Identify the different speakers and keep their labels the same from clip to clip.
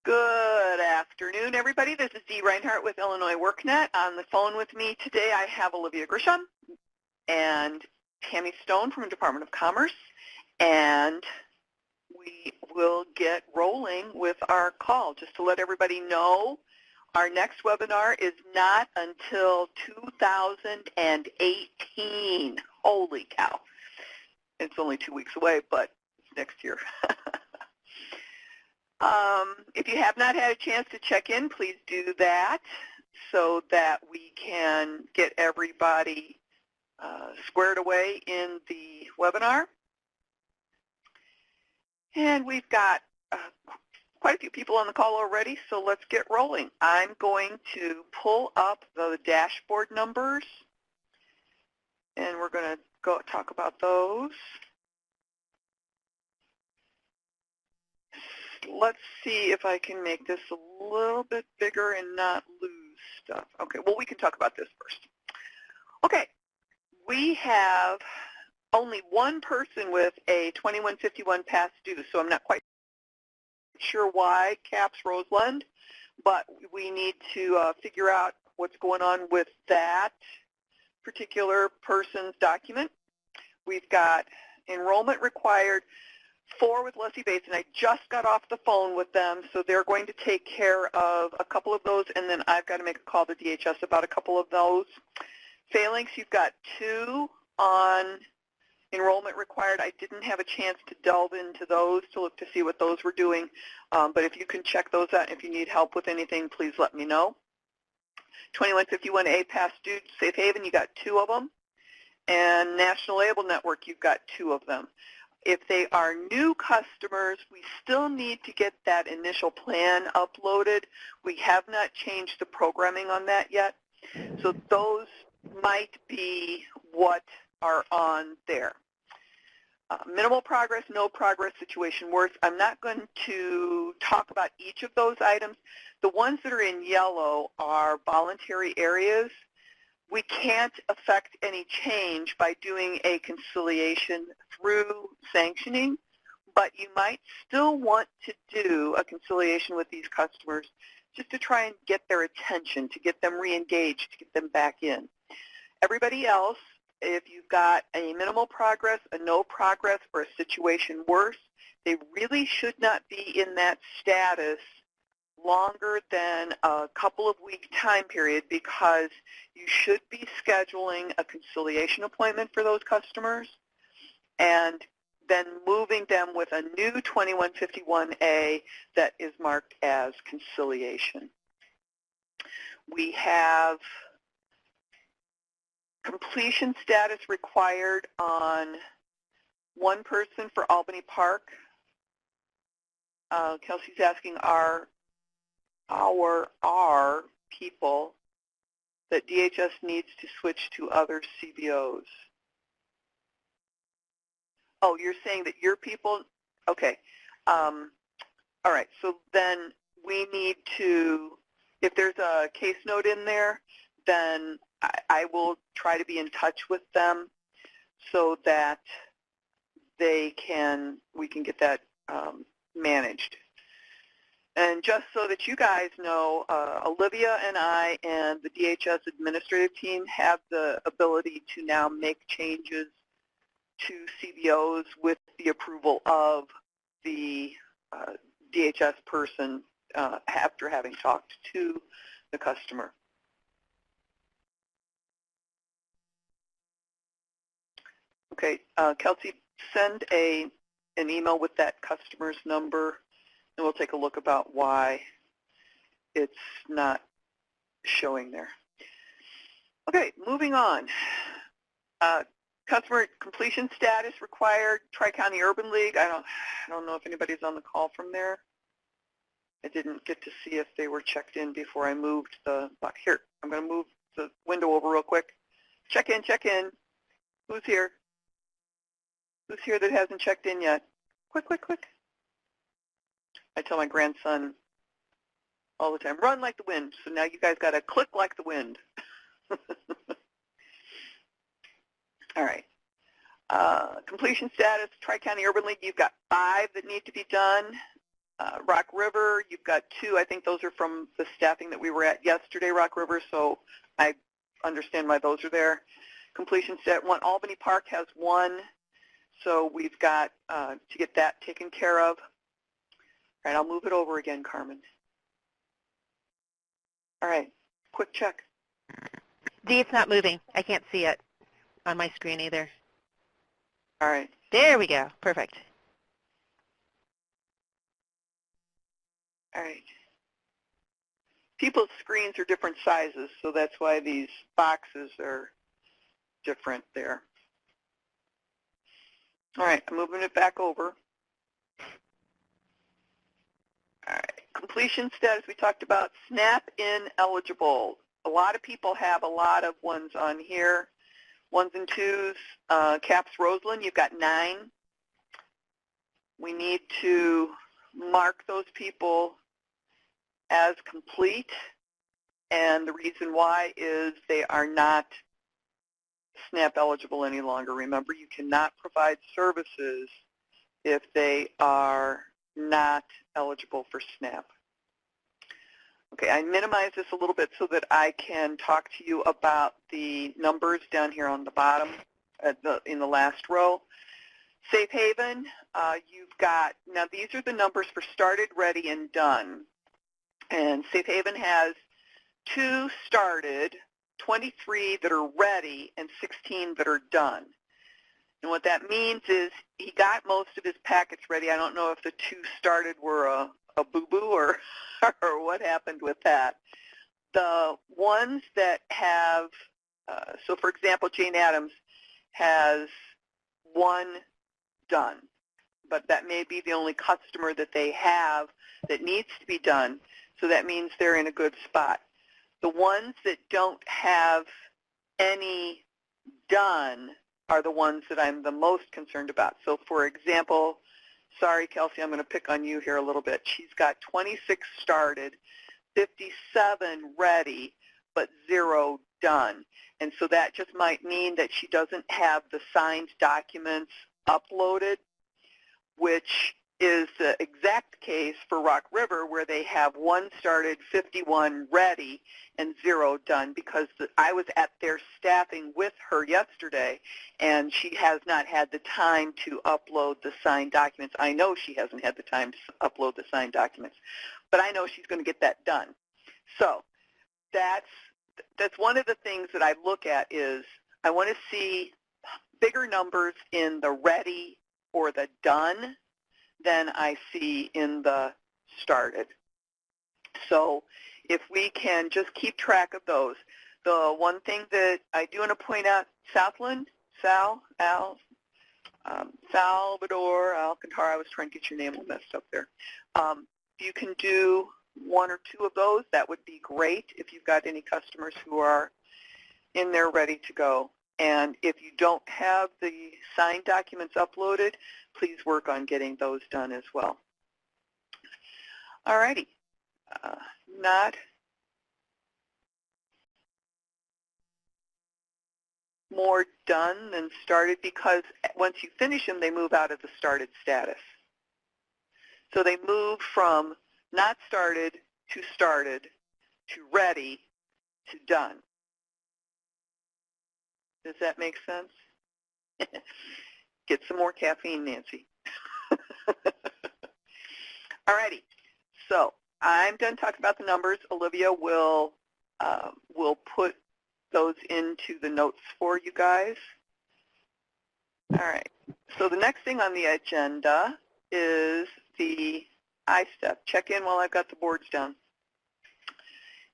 Speaker 1: Good afternoon, everybody. This is Dee Reinhardt with Illinois WorkNet. On the phone with me today, I have Olivia Grisham and Tammy Stone from the Department of Commerce, and we will get rolling with our call. Just to let everybody know, our next webinar is not until 2018. Holy cow. It's only 2 weeks away, but it's next year. If you have not had a chance to check in, please do that so that we can get everybody squared away in the webinar. And we've got quite a few people on the call already, so let's get rolling. I'm going to pull up the dashboard numbers, and we're going to go talk about those. Let's see if I can make this a little bit bigger and not lose stuff. Okay, well, we can talk about this first. Okay, we have only one person with a 2151 past due, so I'm not quite sure why CAPS Roseland, but we need to figure out what's going on with that particular person's document. We've got enrollment required 4 with Leslie Bates, and I just got off the phone with them, so they're going to take care of a couple of those, and then I've got to make a call to DHS about a couple of those. Failings, you've got 2 on enrollment required. I didn't have a chance to delve into those to look to see what those were doing, but if you can check those out, if you need help with anything, please let me know. 2151A past due, Safe Haven, you got 2 of them, and National Label Network, you've got 2 of them. If they are new customers, we still need to get that initial plan uploaded. We have not changed the programming on that yet. So those might be what are on there. Minimal progress, no progress, situation worse. I'm not going to talk about each of those items. The ones that are in yellow are voluntary areas. We can't affect any change by doing a conciliation through sanctioning, but you might still want to do a conciliation with these customers just to try and get their attention, to get them re-engaged, to get them back in. Everybody else, if you've got a minimal progress, a no progress, or a situation worse, they really should not be in that status longer than a couple of week time period, because you should be scheduling a conciliation appointment for those customers and then moving them with a new 2151A that is marked as conciliation. We have completion status required on 1 person for Albany Park. Kelsey's asking, are people that DHS needs to switch to other CBOs? Oh, you're saying that your people, okay. All right, so then we need to, if there's a case note in there, then I will try to be in touch with them so that we can get that managed. And just so that you guys know, Olivia and I and the DHS administrative team have the ability to now make changes to CBOs with the approval of the DHS person after having talked to the customer. Okay, Kelsey, send an email with that customer's number, and we'll take a look about why it's not showing there. Okay, moving on. Customer completion status required, Tri-County Urban League. I don't know if anybody's on the call from there. I didn't get to see if they were checked in before I moved the, here, I'm going to move the window over real quick. Check in, check in. Who's here? Who's here that hasn't checked in yet? Quick, quick, quick. I tell my grandson all the time, run like the wind. So now you guys got to click like the wind. All right. Completion status, Tri-County Urban League, you've got 5 that need to be done. Rock River, you've got 2. I think those are from the staffing that we were at yesterday, Rock River, so I understand why those are there. Completion stat 1. Albany Park has 1, so we've got to get that taken care of. All right, I'll move it over again, Carmen. All right, quick check.
Speaker 2: Dee, it's not moving. I can't see it on my screen either.
Speaker 1: All right.
Speaker 2: There we go. Perfect.
Speaker 1: All right. People's screens are different sizes, so that's why these boxes are different there. All right, I'm moving it back over. All right, completion status we talked about. SNAP ineligible. A lot of people have a lot of ones on here. 1s and 2s. Caps Roseland, you've got 9. We need to mark those people as complete, and the reason why is they are not SNAP eligible any longer. Remember, you cannot provide services if they are not eligible for SNAP. Okay, I minimize this a little bit so that I can talk to you about the numbers down here on the bottom in the last row. Safe Haven, you've got, now these are the numbers for started, ready, and done. And Safe Haven has 2 started, 23 that are ready, and 16 that are done. And what that means is he got most of his packets ready. I don't know if the 2 started were a boo-boo or what happened with that. The ones that have, so for example, Jane Addams has 1 done, but that may be the only customer that they have that needs to be done, so that means they're in a good spot. The ones that don't have any done are the ones that I'm the most concerned about. So for example, sorry, Kelsey, I'm going to pick on you here a little bit. She's got 26 started, 57 ready, but 0 done. And so that just might mean that she doesn't have the signed documents uploaded, which is the exact case for Rock River, where they have 1 started, 51 ready, and 0 done, because I was at their staffing with her yesterday, and she has not had the time to upload the signed documents. I know she hasn't had the time to upload the signed documents, but I know she's going to get that done. So that's one of the things that I look at is I want to see bigger numbers in the ready or the done than I see in the started. So if we can just keep track of those. The one thing that I do want to point out, Salvador Alcantara, I was trying to get your name all messed up there. If you can do 1 or 2 of those, that would be great if you've got any customers who are in there ready to go. And if you don't have the signed documents uploaded, please work on getting those done as well. All righty. Not more done than started, because once you finish them, they move out of the started status. So they move from not started to ready to done. Does that make sense? Get some more caffeine, Nancy. All righty. So I'm done talking about the numbers. Olivia will put those into the notes for you guys. All right. So the next thing on the agenda is the ISTEP. Check in while I've got the boards down.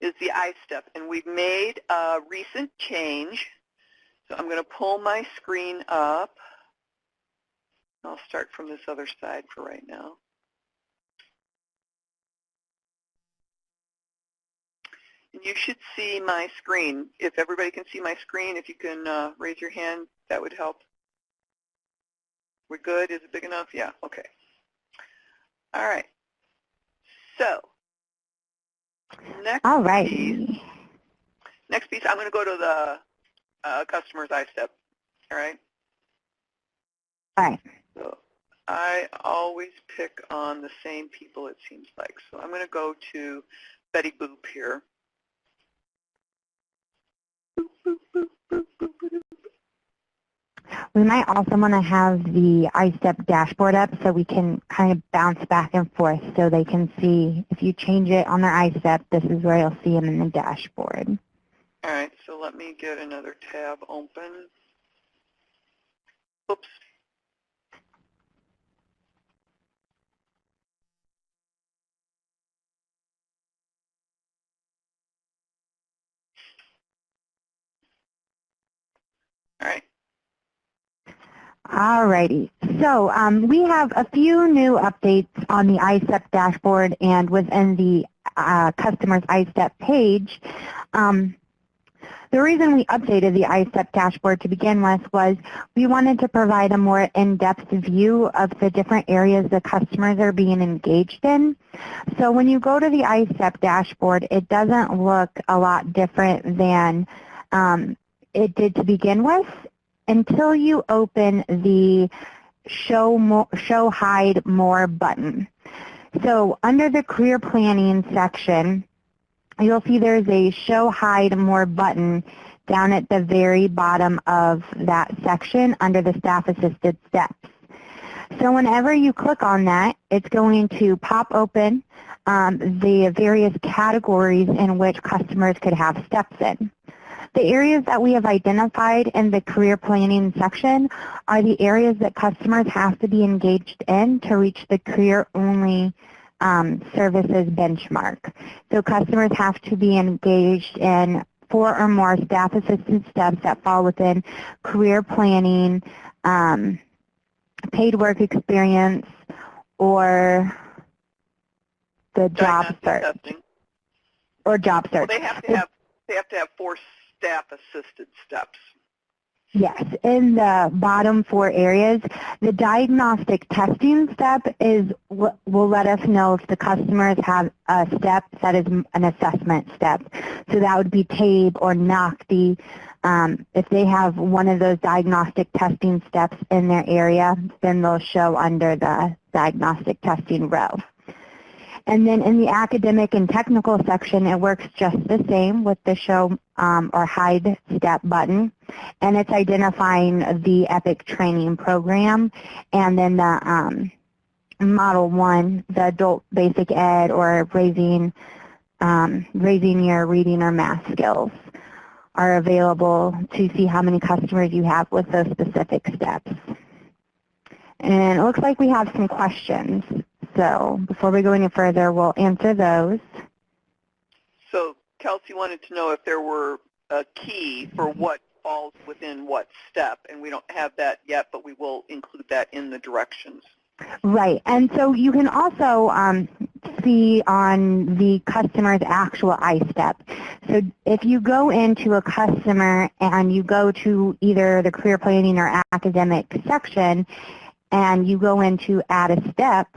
Speaker 1: Is the ISTEP, and we've made a recent change. So I'm going to pull my screen up. I'll start from this other side for right now. And you should see my screen. If everybody can see my screen, if you can raise your hand, that would help. We're good? Is it big enough? Yeah, okay. All right. So, next piece, I'm going to go to the customers ISTEP. All right?
Speaker 3: All right.
Speaker 1: So I always pick on the same people, it seems like. So I'm going to go to Betty Boop here. Boop, boop, boop, boop, boop, boop.
Speaker 3: We might also want to have the ISTEP dashboard up so we can kind of bounce back and forth so they can see if you change it on their ISTEP, this is where you'll see them in the dashboard.
Speaker 1: All right, so let me get another tab open. Oops. All right.
Speaker 3: Alrighty, so we have a few new updates on the ISTEP dashboard and within the customer's ISTEP page. The reason we updated the ISTEP dashboard to begin with was we wanted to provide a more in-depth view of the different areas the customers are being engaged in. So when you go to the ISTEP dashboard, it doesn't look a lot different than it did to begin with until you open the Show Hide More button. So under the Career Planning section, you'll see there's a Show Hide More button down at the very bottom of that section under the Staff Assisted Steps. So whenever you click on that, it's going to pop open the various categories in which customers could have steps in. The areas that we have identified in the Career Planning section are the areas that customers have to be engaged in to reach the career-only services benchmark. So customers have to be engaged in 4 or more staff-assisted steps that fall within career planning, paid work experience, or the job search.
Speaker 1: Testing.
Speaker 3: Or job search.
Speaker 1: Well, they have to have 4 staff-assisted steps.
Speaker 3: Yes, in the bottom 4 areas, the diagnostic testing step will let us know if the customers have a step that is an assessment step. So that would be TABE or NOCTI. If they have one of those diagnostic testing steps in their area, then they'll show under the diagnostic testing row. And then in the academic and technical section, it works just the same with the Show or Hide Step button. And it's identifying the EPIC training program and then the Model 1, the adult basic ed or raising your reading or math skills are available to see how many customers you have with those specific steps. And it looks like we have some questions. So before we go any further, we'll answer those.
Speaker 1: So Kelsey wanted to know if there were a key for what falls within what step, and we don't have that yet, but we will include that in the directions.
Speaker 3: Right, and so you can also see on the customer's actual ISTEP. So if you go into a customer and you go to either the career planning or academic section and you go into add a step,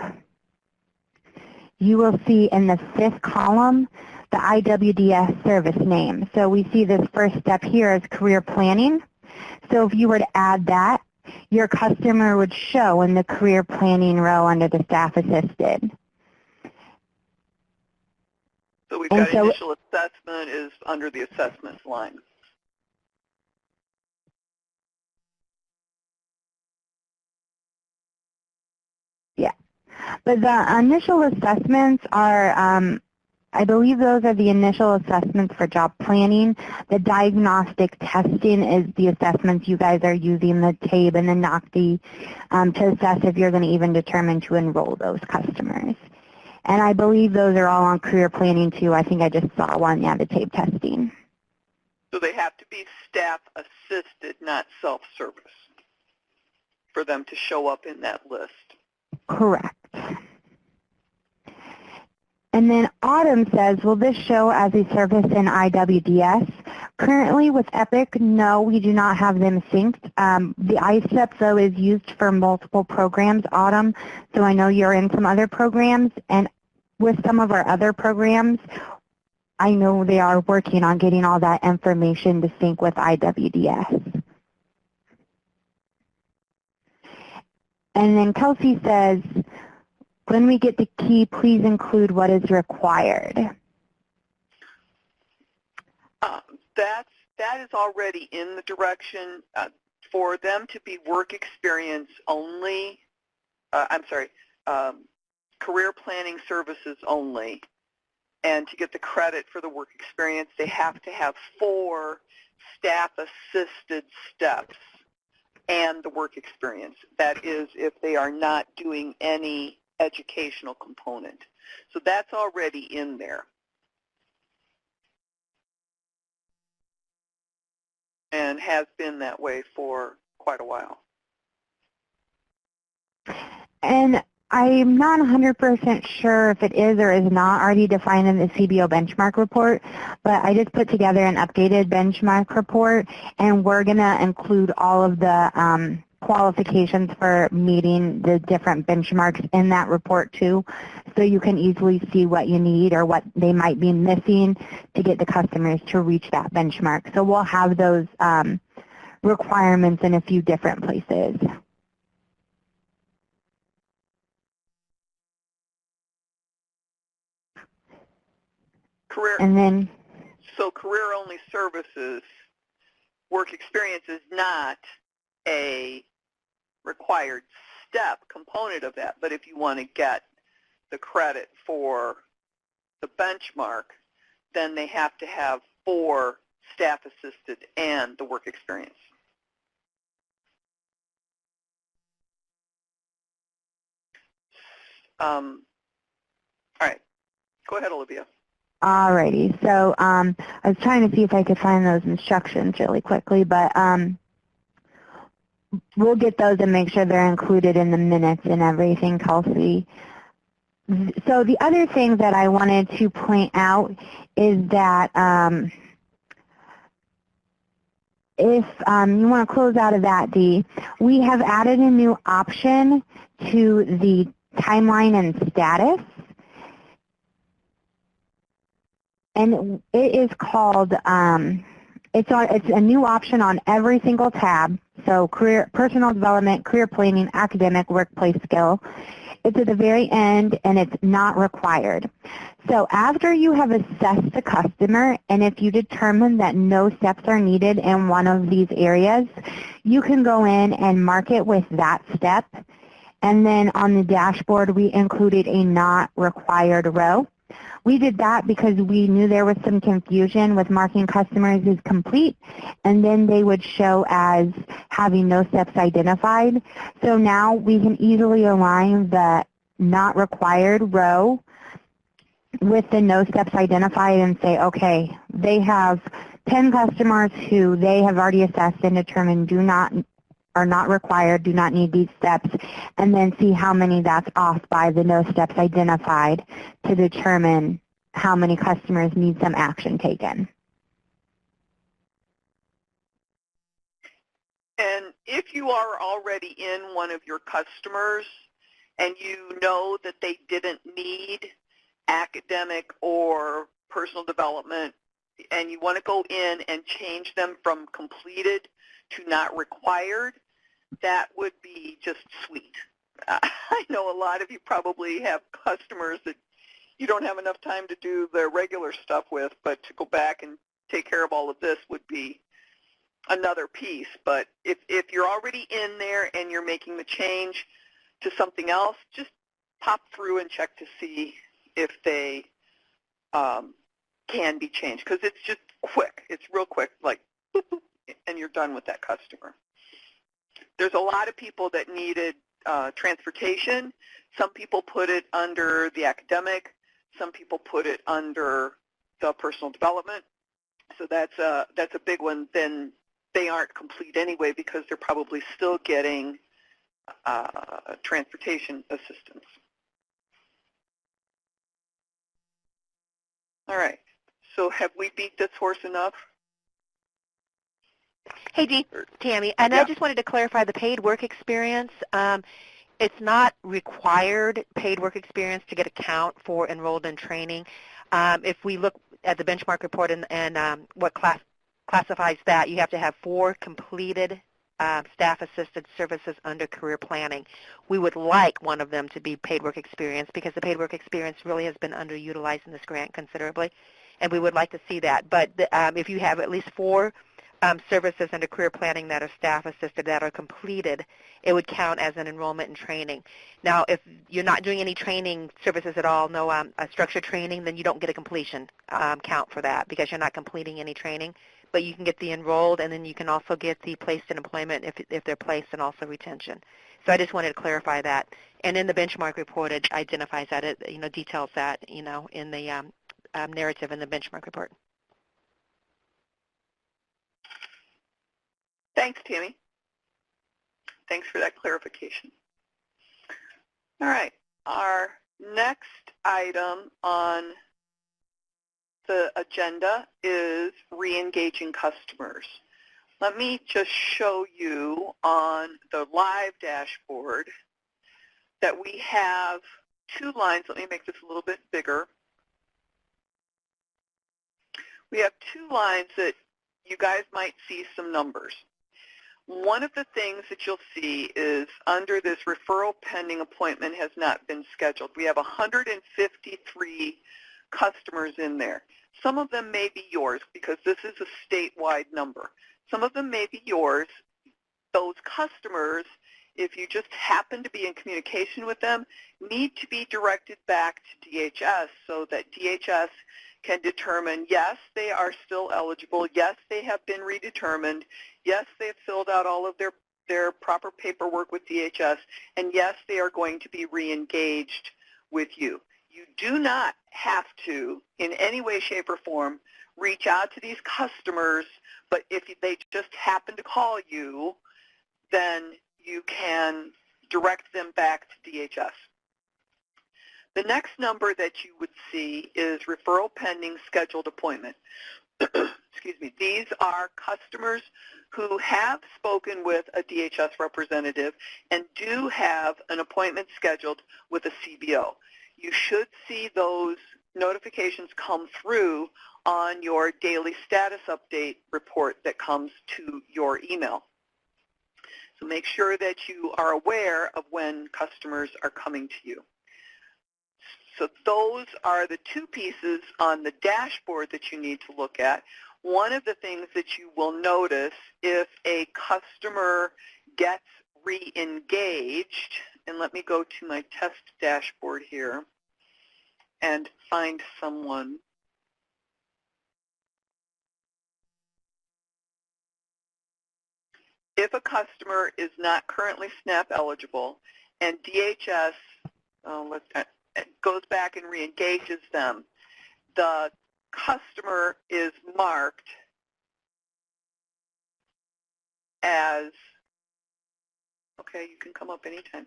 Speaker 3: you will see in the 5th column the IWDS service name. So we see this first step here as career planning. So if you were to add that, your customer would show in the career planning row under the staff assisted.
Speaker 1: So we've got initial assessment is under the assessments line.
Speaker 3: Yeah. But the initial assessments are, I believe those are the initial assessments for job planning. The diagnostic testing is the assessments you guys are using, the TABE and the NOCTI, to assess if you're going to even determine to enroll those customers. And I believe those are all on career planning too. I think I just saw one, yeah, the TABE testing.
Speaker 1: So they have to be staff assisted, not self-service, for them to show up in that list.
Speaker 3: Correct. And then Autumn says, will this show as a service in IWDS? Currently with EPIC, no, we do not have them synced. The ISTEP, though, is used for multiple programs, Autumn, so I know you're in some other programs. And with some of our other programs, I know they are working on getting all that information to sync with IWDS. And then Kelsey says, when we get the key, please include what is required.
Speaker 1: That is already in the direction for them to be work experience only. Career planning services only. And to get the credit for the work experience, they have to have 4 staff-assisted steps and the work experience. That is, if they are not doing any educational component. So that's already in there. And has been that way for quite a while.
Speaker 3: And I'm not 100% sure if it is or is not already defined in the CBO benchmark report, but I just put together an updated benchmark report, and we're going to include all of the qualifications for meeting the different benchmarks in that report too, so you can easily see what you need or what they might be missing to get the customers to reach that benchmark. So we'll have those requirements in a few different places. So
Speaker 1: career-only services, work experience is not a required step component of that, but if you want to get the credit for the benchmark, then they have to have 4 staff-assisted and the work experience. All right. Go ahead, Olivia.
Speaker 3: Alrighty, so I was trying to see if I could find those instructions really quickly, but we'll get those and make sure they're included in the minutes and everything, Kelsey. So the other thing that I wanted to point out is that if you want to close out of that, Dee, we have added a new option to the timeline and status. And it is called, it's a new option on every single tab. So career, personal development, career planning, academic, workplace skill. It's at the very end, and it's not required. So after you have assessed the customer, and if you determine that no steps are needed in one of these areas, you can go in and mark it with that step. And then on the dashboard, we included a not required row. We did that because we knew there was some confusion with marking customers as complete, and then they would show as having no steps identified. So now we can easily align the not required row with the no steps identified and say, okay, they have 10 customers who they have already assessed and determined are not required, do not need these steps, and then see how many that's off by the no steps identified to determine how many customers need some action taken.
Speaker 1: And if you are already in one of your customers and you know that they didn't need academic or personal development, and you want to go in and change them from completed to not required, that would be just sweet. I know a lot of you probably have customers that you don't have enough time to do the regular stuff with, but to go back and take care of all of this would be another piece. But if you're already in there and you're making the change to something else, just pop through and check to see if they can be changed, because it's just quick. It's real quick, like boop, boop, and you're done with that customer. There's a lot of people that needed transportation. Some people put it under the academic. Some people put it under the personal development. So that's a big one. Then they aren't complete anyway because they're probably still getting transportation assistance. All right. So have we beat this horse enough?
Speaker 2: Hey, Dee, Tammy, and
Speaker 1: yeah.
Speaker 2: I just wanted to clarify the paid work experience. It's not required paid work experience to get a count for enrolled in training. If we look at the benchmark report and what classifies that, you have to have 4 completed staff-assisted services under career planning. We would like one of them to be paid work experience because the paid work experience really has been underutilized in this grant considerably, and we would like to see that. But if you have at least 4 services under career planning that are staff-assisted that are completed, it would count as an enrollment in training. Now, if you're not doing any training services at all, no structured training, then you don't get a completion count for that because you're not completing any training. But you can get the enrolled, and then you can also get the placed in employment if they're placed, and also retention. So I just wanted to clarify that. And in the benchmark report, it identifies that, it details that, in the narrative in the benchmark report.
Speaker 1: Thanks, Tammy. Thanks for that clarification. All right, our next item on the agenda is Reengaging Customers. Let me just show you on the live dashboard that we have 2 lines. Let me make this a little bit bigger. We have 2 lines that you guys might see some numbers. One of the things that you'll see is under this referral pending appointment has not been scheduled. We have 153 customers in there. Some of them may be yours because this is a statewide number. Some of them may be yours. Those customers, if you just happen to be in communication with them, need to be directed back to DHS so that DHS can determine, yes, they are still eligible, yes, they have been redetermined, yes, they have filled out all of their proper paperwork with DHS, and yes, they are going to be reengaged with you. You do not have to, in any way, shape, or form, reach out to these customers, but if they just happen to call you, then you can direct them back to DHS. The next number that you would see is referral pending scheduled appointment. Excuse me. These are customers who have spoken with a DHS representative and do have an appointment scheduled with a CBO. You should see those notifications come through on your daily status update report that comes to your email. So make sure that you are aware of when customers are coming to you. So those are the 2 pieces on the dashboard that you need to look at. One of the things that you will notice if a customer gets re-engaged, and let me go to my test dashboard here and find someone. If a customer is not currently SNAP eligible and DHS goes back and re-engages them, the customer is marked as, okay, you can come up anytime.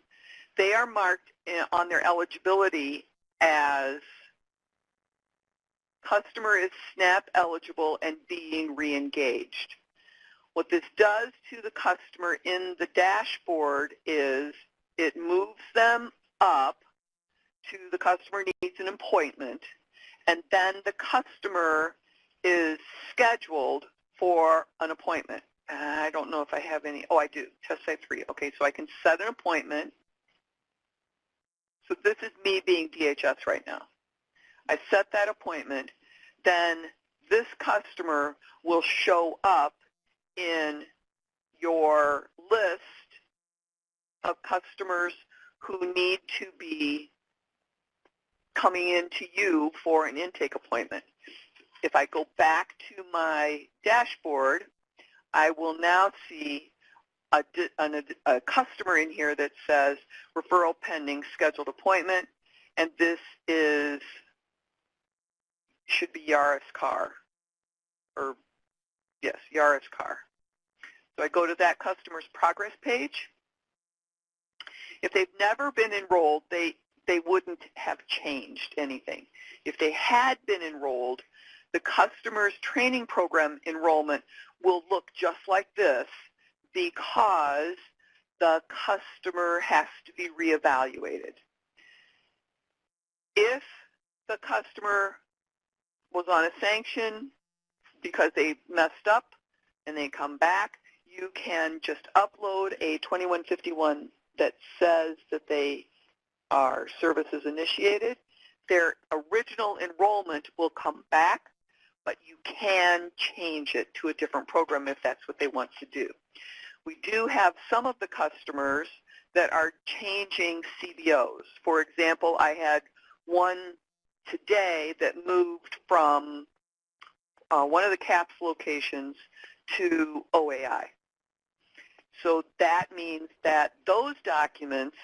Speaker 1: They are marked on their eligibility as customer is SNAP eligible and being re-engaged. What this does to the customer in the dashboard is it moves them up to the customer needs an appointment, and then the customer is scheduled for an appointment. I don't know if I have any. Oh, I do. Test site 3. Okay, so I can set an appointment. So this is me being DHS right now. I set that appointment. Then this customer will show up in your list of customers who need to be coming in to you for an intake appointment. If I go back to my dashboard, I will now see a customer in here that says referral pending scheduled appointment, and this should be Yaris Carr, or yes, Yaris Carr. So I go to that customer's progress page. If they've never been enrolled, they wouldn't have changed anything. If they had been enrolled, the customer's training program enrollment will look just like this because the customer has to be reevaluated. If the customer was on a sanction because they messed up and they come back, you can just upload a 2151 that says that they are services initiated. Their original enrollment will come back, but you can change it to a different program if that's what they want to do. We do have some of the customers that are changing CBOs. For example, I had one today that moved from one of the CAPS locations to OAI. So that means that those documents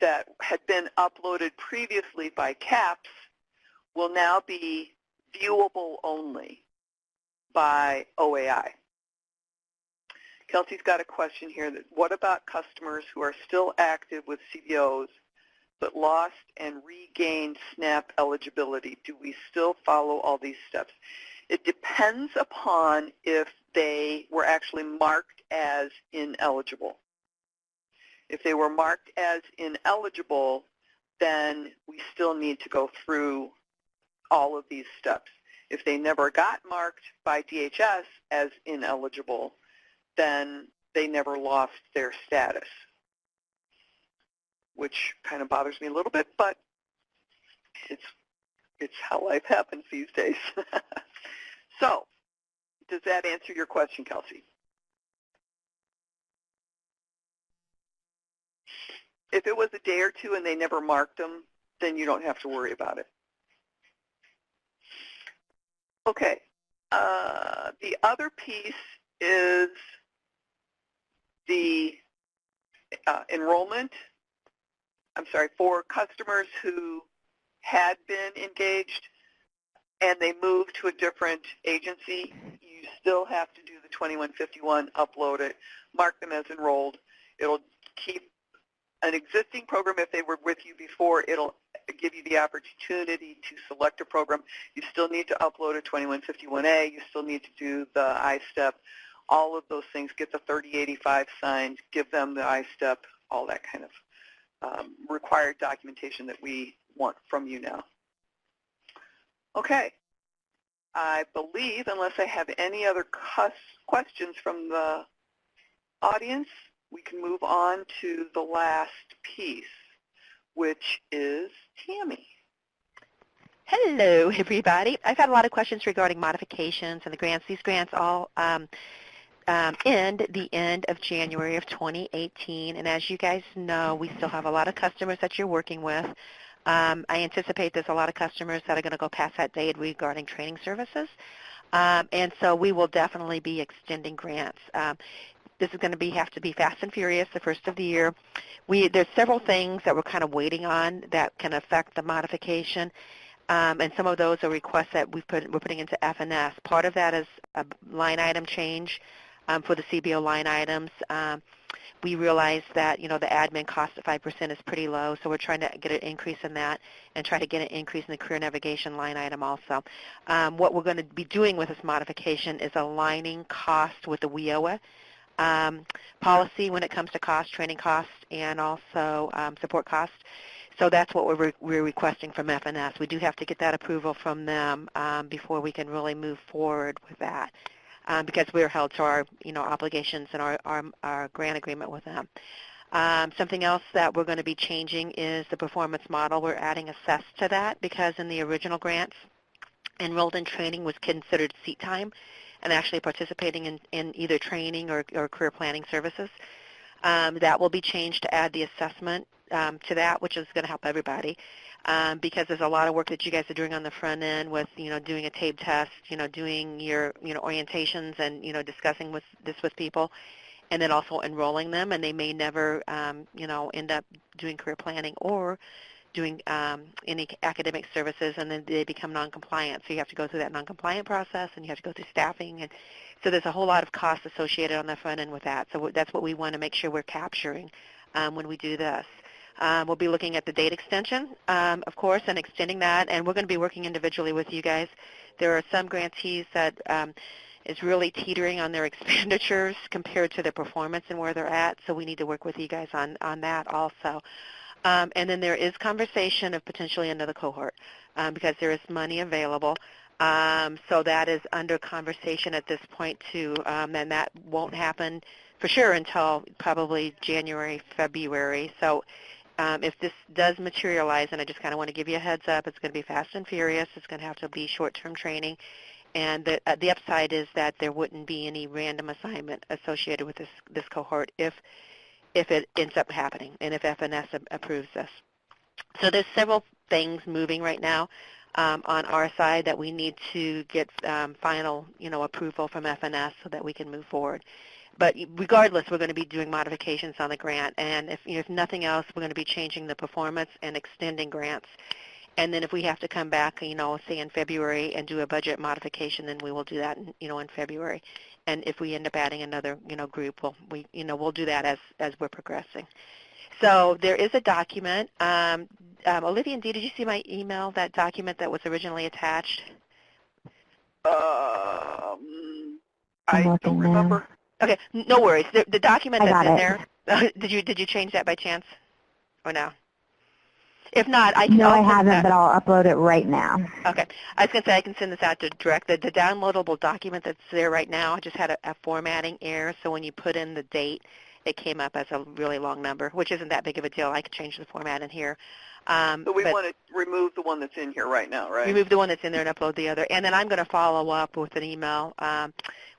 Speaker 1: that had been uploaded previously by CAPS will now be viewable only by OAI. Kelsey's got a question here. That what about customers who are still active with CBOs but lost and regained SNAP eligibility? Do we still follow all these steps? It depends upon if they were actually marked as ineligible. If they were marked as ineligible, then we still need to go through all of these steps. If they never got marked by DHS as ineligible, then they never lost their status, which kind of bothers me a little bit, but it's how life happens these days. So, does that answer your question, Kelsey? If it was a day or two and they never marked them, then you don't have to worry about it. Okay. The other piece is the enrollment. I'm sorry, for customers who had been engaged and they moved to a different agency, you still have to do the 2151, upload it, mark them as enrolled. It'll keep an existing program. If they were with you before, it'll give you the opportunity to select a program. You still need to upload a 2151A. You still need to do the ISTEP, all of those things, get the 3085 signed, give them the ISTEP, all that kind of required documentation that we want from you now. Okay. I believe, unless I have any other questions from the audience, we can move on to the last piece, which is Tammy.
Speaker 2: Hello, everybody. I've had a lot of questions regarding modifications and the grants. These grants all end the end of January of 2018, and as you guys know, we still have a lot of customers that you're working with. I anticipate there's a lot of customers that are going to go past that date regarding training services, and so we will definitely be extending grants. This is going to have to be fast and furious the first of the year. There's several things that we're kind of waiting on that can affect the modification, and some of those are requests that we're putting into F&S. Part of that is a line item change for the CBO line items. We realize that, the admin cost at 5% is pretty low, so we're trying to get an increase in that and try to get an increase in the career navigation line item also. What we're going to be doing with this modification is aligning cost with the WIOA policy when it comes to cost, training costs, and also support costs. So that's what we're requesting from F&S. We do have to get that approval from them before we can really move forward with that. Because we're held to our, obligations and our grant agreement with them. Something else that we're going to be changing is the performance model. We're adding assess to that because in the original grants, enrolled in training was considered seat time and actually participating in either training or career planning services. That will be changed to add the assessment to that, which is going to help everybody. Because there's a lot of work that you guys are doing on the front end with, doing a tape test, doing your, orientations and, discussing this with people, and then also enrolling them, and they may never, end up doing career planning or doing any academic services, and then they become non-compliant. So you have to go through that non-compliant process, and you have to go through staffing, and so there's a whole lot of costs associated on the front end with that. So that's what we want to make sure we're capturing when we do this. We'll be looking at the date extension, of course, and extending that, and we're going to be working individually with you guys. There are some grantees that is really teetering on their expenditures compared to their performance and where they're at, so we need to work with you guys on that also. And then there is conversation of potentially another cohort because there is money available. So that is under conversation at this point too, and that won't happen for sure until probably January, February. So if this does materialize, and I just kind of want to give you a heads up, it's going to be fast and furious. It's going to have to be short-term training. And the upside is that there wouldn't be any random assignment associated with this cohort if it ends up happening and if FNS approves this. So there's several things moving right now on our side that we need to get final approval from FNS so that we can move forward. But regardless, we're going to be doing modifications on the grant, and if nothing else, we're going to be changing the performance and extending grants. And then if we have to come back, say in February and do a budget modification, then we will do that, in February. And if we end up adding another, group, we'll do that as we're progressing. So there is a document. Olivia and Dee, did you see my email, that document that was originally attached?
Speaker 1: I don't remember.
Speaker 2: Okay, no worries. The document that's in
Speaker 3: there.
Speaker 2: Did you change that by chance, or no? If not, I can.
Speaker 3: No, I haven't, but I'll upload it right now.
Speaker 2: Okay. I was going to say I can send this out to direct. The downloadable document that's there right now, I just had a formatting error, so when you put in the date, it came up as a really long number, which isn't that big of a deal. I could change the format in here.
Speaker 1: So we want to remove the one that's in here right now, right?
Speaker 2: Remove the one that's in there and upload the other. And then I'm going to follow up with an email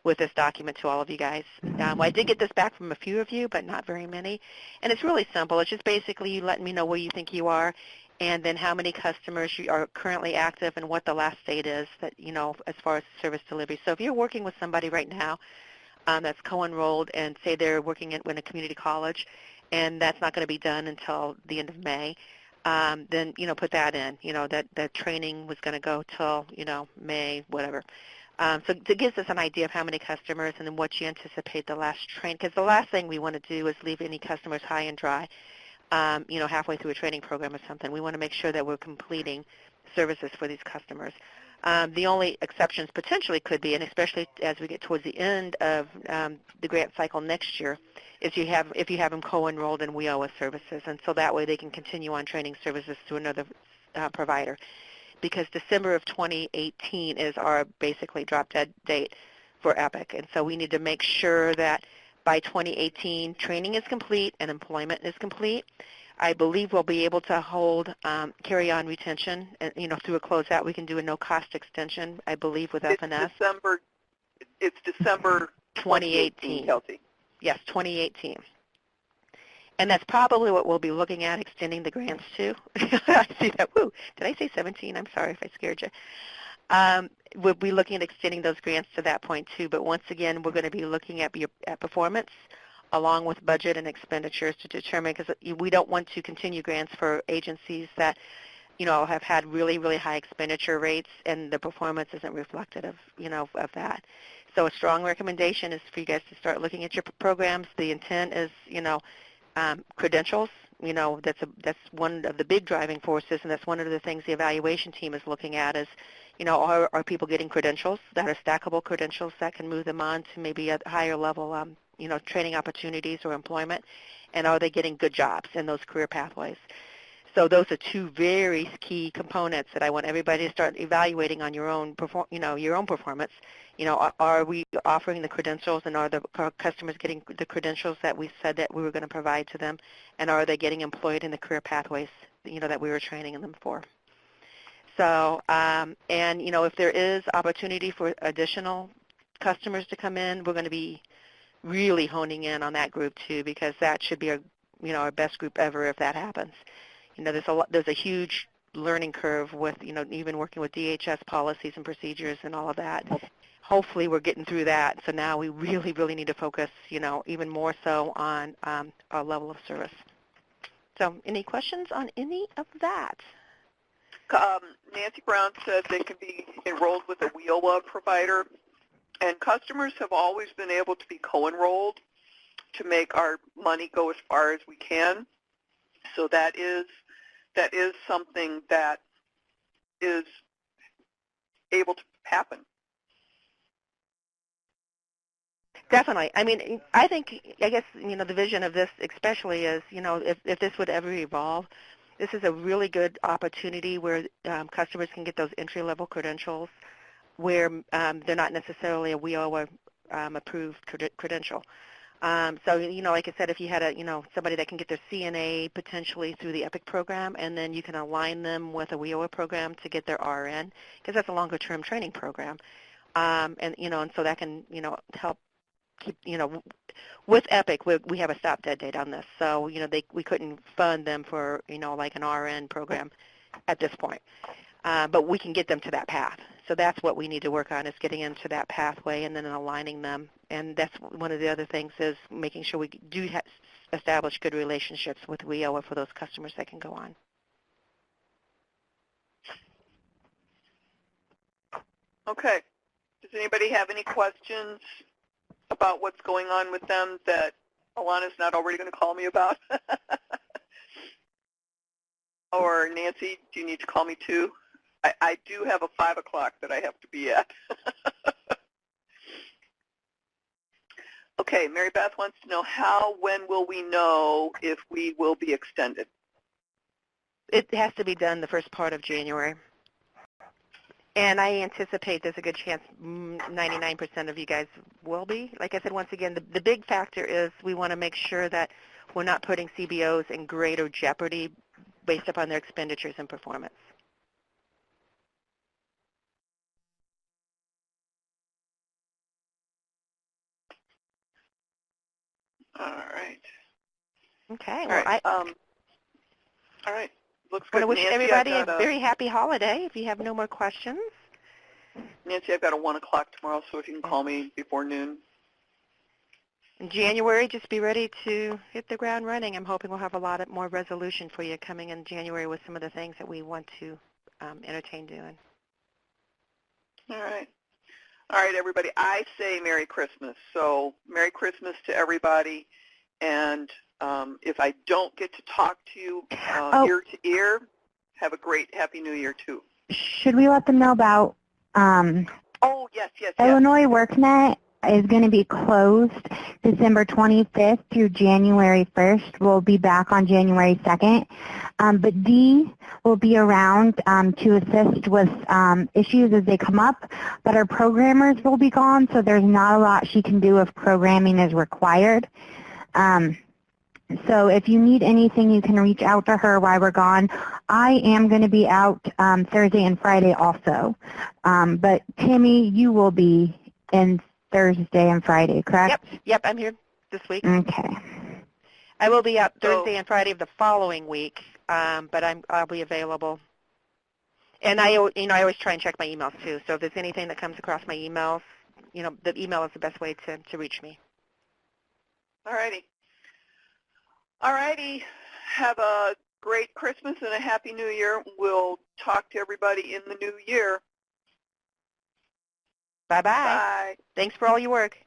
Speaker 2: with this document to all of you guys. I did get this back from a few of you, but not very many. And it's really simple. It's just basically you letting me know where you think you are, and then how many customers you are currently active and what the last date is that, as far as service delivery. So if you're working with somebody right now that's co-enrolled and say they're working in a community college and that's not going to be done until the end of May, then, put that in, that training was going to go till, May, whatever. So it gives us an idea of how many customers and then what you anticipate the last train, because the last thing we want to do is leave any customers high and dry, halfway through a training program or something. We want to make sure that we're completing services for these customers. The only exceptions potentially could be, and especially as we get towards the end of the grant cycle next year, is if you have them co-enrolled in WIOA services, and so that way they can continue on training services through another provider. Because December of 2018 is our basically drop-dead date for EPIC, and so we need to make sure that by 2018 training is complete and employment is complete. I believe we'll be able to hold carry-on retention, and through a closeout. We can do a no-cost extension, I believe, with FNS.
Speaker 1: It's December 2018, Kelsey.
Speaker 2: Yes, 2018. And that's probably what we'll be looking at extending the grants to. I see that. Woo, did I say 17? I'm sorry if I scared you. We'll be looking at extending those grants to that point too. But once again, we're going to be looking at performance along with budget and expenditures to determine, because we don't want to continue grants for agencies that, have had really, really high expenditure rates and the performance isn't reflective of, of that. So a strong recommendation is for you guys to start looking at your programs. The intent is, credentials. That's one of the big driving forces, and that's one of the things the evaluation team is looking at is, are people getting credentials that are stackable credentials that can move them on to maybe a higher level, training opportunities or employment, and are they getting good jobs in those career pathways? So those are two very key components that I want everybody to start evaluating on your own performance. Are we offering the credentials, and are the customers getting the credentials that we said that we were going to provide to them, and are they getting employed in the career pathways, that we were training them for? So, and if there is opportunity for additional customers to come in, we're going to be really honing in on that group too, because that should be our best group ever if that happens. There's a huge learning curve with even working with DHS policies and procedures and all of that. Hopefully we're getting through that. So now we really, really need to focus even more so on our level of service. So any questions on any of that?
Speaker 1: Nancy Brown said they can be enrolled with a WIOA provider, and customers have always been able to be co-enrolled to make our money go as far as we can. So that is something that is able to happen.
Speaker 2: Definitely. I mean, I guess, the vision of this especially is, if this would ever evolve, this is a really good opportunity where customers can get those entry-level credentials where they're not necessarily a WIOA approved credential. So, like I said, if you had somebody that can get their CNA potentially through the EPIC program, and then you can align them with a WIOA program to get their RN, because that's a longer-term training program. And so that can, help keep, with EPIC, we have a stop-dead date on this. So, we couldn't fund them for, like an RN program at this point. But we can get them to that path. So that's what we need to work on, is getting into that pathway and then aligning them. And that's one of the other things, is making sure we do establish good relationships with WIOA for those customers that can go on.
Speaker 1: Okay. Does anybody have any questions about what's going on with them that Alana's not already going to call me about? Or Nancy, do you need to call me too? I do have a 5 o'clock that I have to be at. Okay, Mary Beth wants to know when will we know if we will be extended?
Speaker 2: It has to be done the first part of January. And I anticipate there's a good chance 99% of you guys will be. Like I said, once again, the big factor is we want to make sure that we're not putting CBOs in greater jeopardy based upon their expenditures and performance.
Speaker 1: All right.
Speaker 2: Okay.
Speaker 1: Well, all right. Looks good.
Speaker 2: I want to wish
Speaker 1: Nancy,
Speaker 2: everybody a very happy holiday. If you have no more questions.
Speaker 1: Nancy, I've got a 1 o'clock tomorrow, so if you can call me before noon.
Speaker 2: In January, just be ready to hit the ground running. I'm hoping we'll have a lot more resolution for you coming in January with some of the things that we want to entertain doing.
Speaker 1: All right. All right, everybody. I say Merry Christmas. So Merry Christmas to everybody. And if I don't get to talk to you ear to ear, have a great Happy New Year, too.
Speaker 3: Should we let them know about
Speaker 1: yes.
Speaker 3: Illinois WorkNet is going to be closed December 25th through January 1st. We'll be back on January 2nd. But Dee will be around to assist with issues as they come up, but our programmers will be gone, so there's not a lot she can do if programming is required. So if you need anything, you can reach out to her while we're gone. I am going to be out Thursday and Friday also. But Tammy, you will be in Thursday and Friday, correct?
Speaker 2: Yep, I'm here this week.
Speaker 3: Okay.
Speaker 2: I will be out Thursday and Friday of the following week, but I'll be available. And I always try and check my emails too. So if there's anything that comes across my emails, the email is the best way to reach me.
Speaker 1: All righty. All righty. Have a great Christmas and a Happy New Year. We'll talk to everybody in the new year.
Speaker 2: Bye-bye.
Speaker 1: Bye.
Speaker 2: Thanks for all your work.